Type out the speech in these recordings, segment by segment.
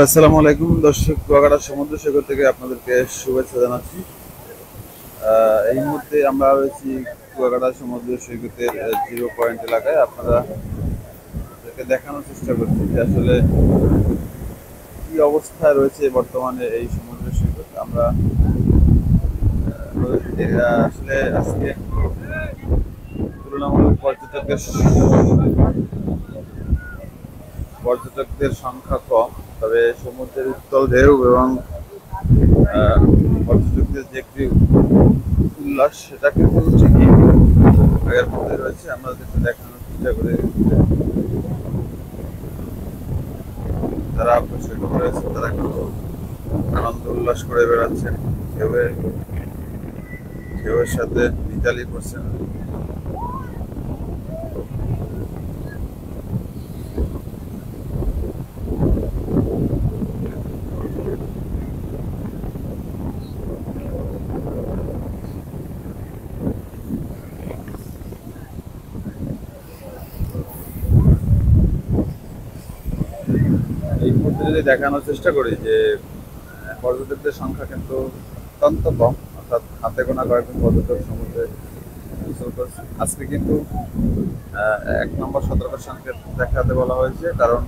আসসালামু আলাইকুম দর্শক, কুয়াকাটা সমুদ্র সৈকত থেকে আপনাদেরকে শুভেচ্ছা জানাচ্ছি। এই মুহূর্তে আমরা রয়েছি কুয়াকাটা সমুদ্র সৈকতের জিরো পয়েন্ট এলাকায়। আপনাদেরকে দেখানোর চেষ্টা করছি যে আসলে কি অবস্থায় রয়েছে বর্তমানে এই সমুদ্র সৈকত। আমরা আসলে আজকে তুলনামূলক পর্যটকদের সংখ্যা কম, তবে সমুদ্রের উত্তাল ঢেউ এবং পর্যটকদের যে একটি উল্লাস সেটা কিন্তু ঠিকই আগের মধ্যে রয়েছে। আমরা যেটা দেখানোর চেষ্টা করি, যারা সৈকত রয়েছে তারা কিন্তু আনন্দ উল্লাস করে বেড়াচ্ছেন, ঢেউয়ের সাথে মিতালি করছেন। এই মুহূর্তে যদি দেখানোর চেষ্টা করি যে পর্যটকদের সংখ্যা কিন্তু অত্যন্ত কম, অর্থাৎ হাতে গোনা কয়েকজন পর্যটক সমুদ্রে গোসল করছে। আজকে কিন্তু 1 নম্বর সতর্কের সংকেত দেখাতে বলা হয়েছে, কারণ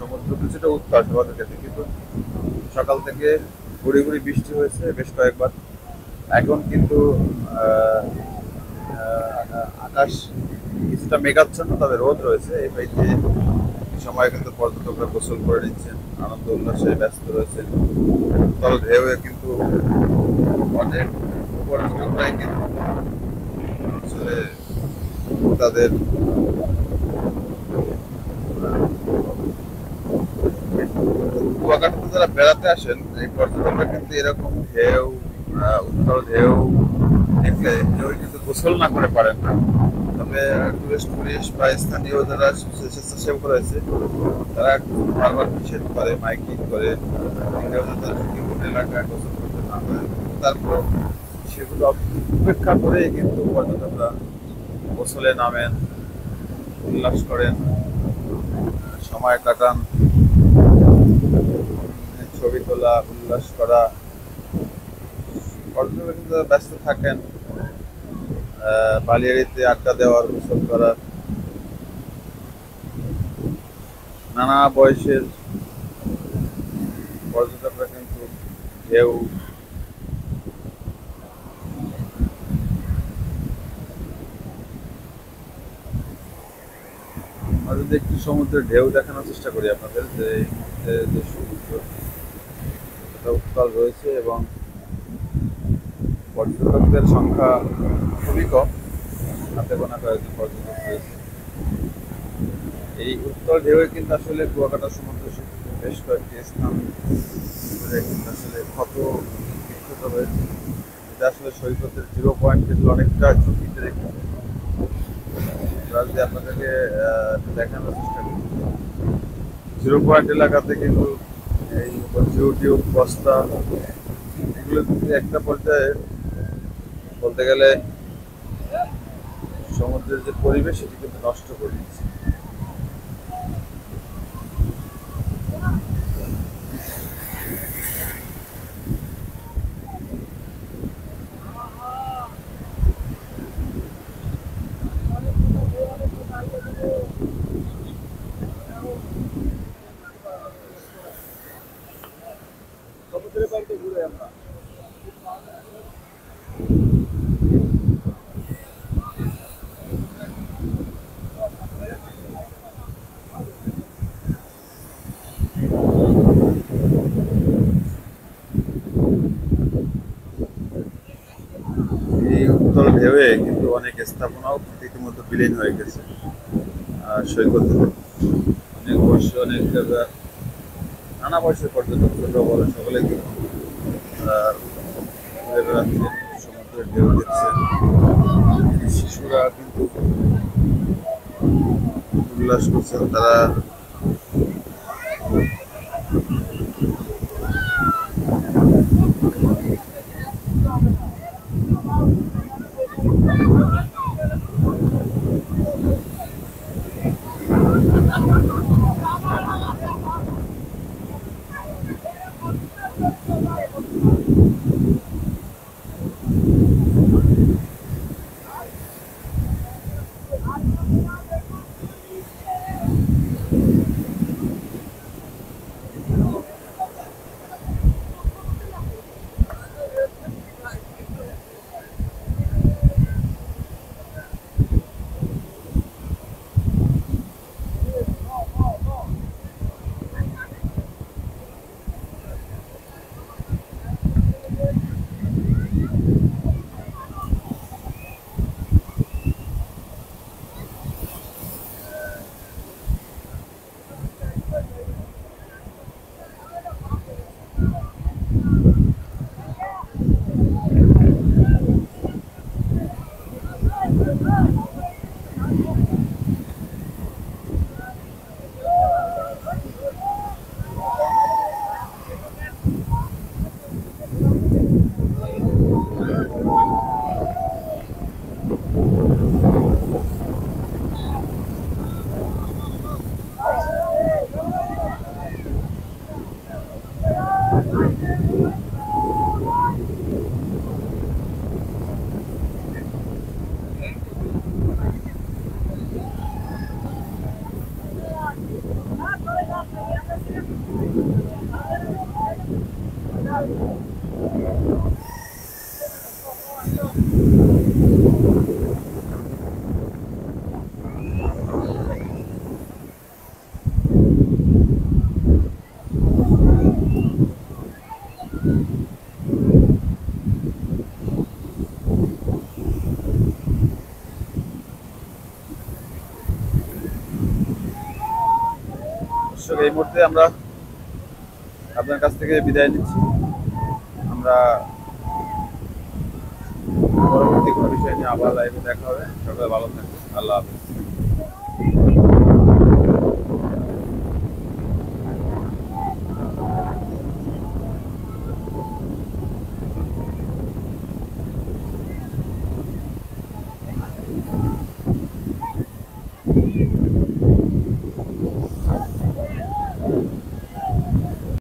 সমুদ্র কিছুটা উত্তাল স্বাভাবিক আছে, কিন্তু সকাল থেকে গুড়ি গুড়ি বৃষ্টি হয়েছে বেশ কয়েকবার। এখন কিন্তু আকাশ কিছুটা মেঘাচ্ছন্ন, তবে রোদ রয়েছে। এই বাড়িতে সময় কিন্তু পর্যটকরা গোসল করে নিচ্ছেন, আনন্দ উল্লাসে ব্যস্ত রয়েছেন। উত্তাল ঢেউয়ে কিন্তু অনেক পর্যটকরাই কিন্তু আসলে তাদের কুয়াকাটাতে যারা বেড়াতে আসেন, এই পর্যটকরা কিন্তু এরকম উত্তাল ঢেউ দেখলে কেউ কিন্তু গোসল না করে পারেন না। তবে টুরিস্ট পুলিশ বা স্থানীয় যারা স্বেচ্ছাসেবক রয়েছে তারা বারবার নিষেধ করে, মাইকিং করে কেউ যাতে ঝুঁকিপূর্ণ এলাকায় গোসল করতে না পারে। তারপর সেগুলো উপেক্ষা করে কিন্তু পর্যটকরা গোসলে নামেন, উল্লাস করেন, সময় কাটান, ছবি তোলা, উল্লাস করা। পর্যটকরা কিন্তু ব্যস্ত থাকেন বালিয়াড়িতে আড্ডা দেওয়ার, গোসল করার। নানা বয়সের পর্যটকরা কিন্তু ঢেউ যদি একটু সমুদ্রের ঢেউ দেখানোর চেষ্টা করি আপনাদের, যে এই মুহূর্তে যে সমুদ্র উত্তাল রয়েছে এবং পর্যটকদের সংখ্যা খুবই কম, হাতে গোনা কয়েকজন পর্যটক রয়েছে। এই উত্তল ঢেউয়ে কিন্তু আসলে কুয়াকাটা সমুদ্র সৈকতের বেশ কয়েকটি স্থান কিন্তু আসলে ক্ষত বিক্ষত হয়েছে। এটা আসলে সৈকতের জিরো পয়েন্ট কিন্তু অনেকটা ঝুঁকিতে রেখেছে। যদি আপনাদেরকে দেখানোর চেষ্টা করি, জিরো পয়েন্ট এলাকাতে কিন্তু এই টিউব বস্তা এগুলো কিন্তু একটা পর্যায়ে বলতে গেলে সমুদ্রের যে পরিবেশ সেটি কিন্তু নষ্ট করে দিচ্ছে। সমুদ্রের পাড়িতে ঘুরে আমরা এই উত্তল ঢেউয়ে কিন্তু অনেক স্থাপনাও ইতিমধ্যে বিলীন হয়ে গেছে। সৈকতে অনেক বয়সে নানা বয়সের পর্যটক, ছোট বড় সকলে কিন্তু ঘুরে বেড়াচ্ছে, সমুদ্রের ঢেউ দেখছে। শিশুরা কিন্তু উল্লাস করছেন, তারা এই মুহূর্তে আমরা আপনার কাছ থেকে বিদায় নিচ্ছি। আমরা পরবর্তী কোনো বিষয় নিয়ে আবার লাইভে দেখা হবে। সবাই ভালো থাকবেন। আল্লাহ হাফেজ।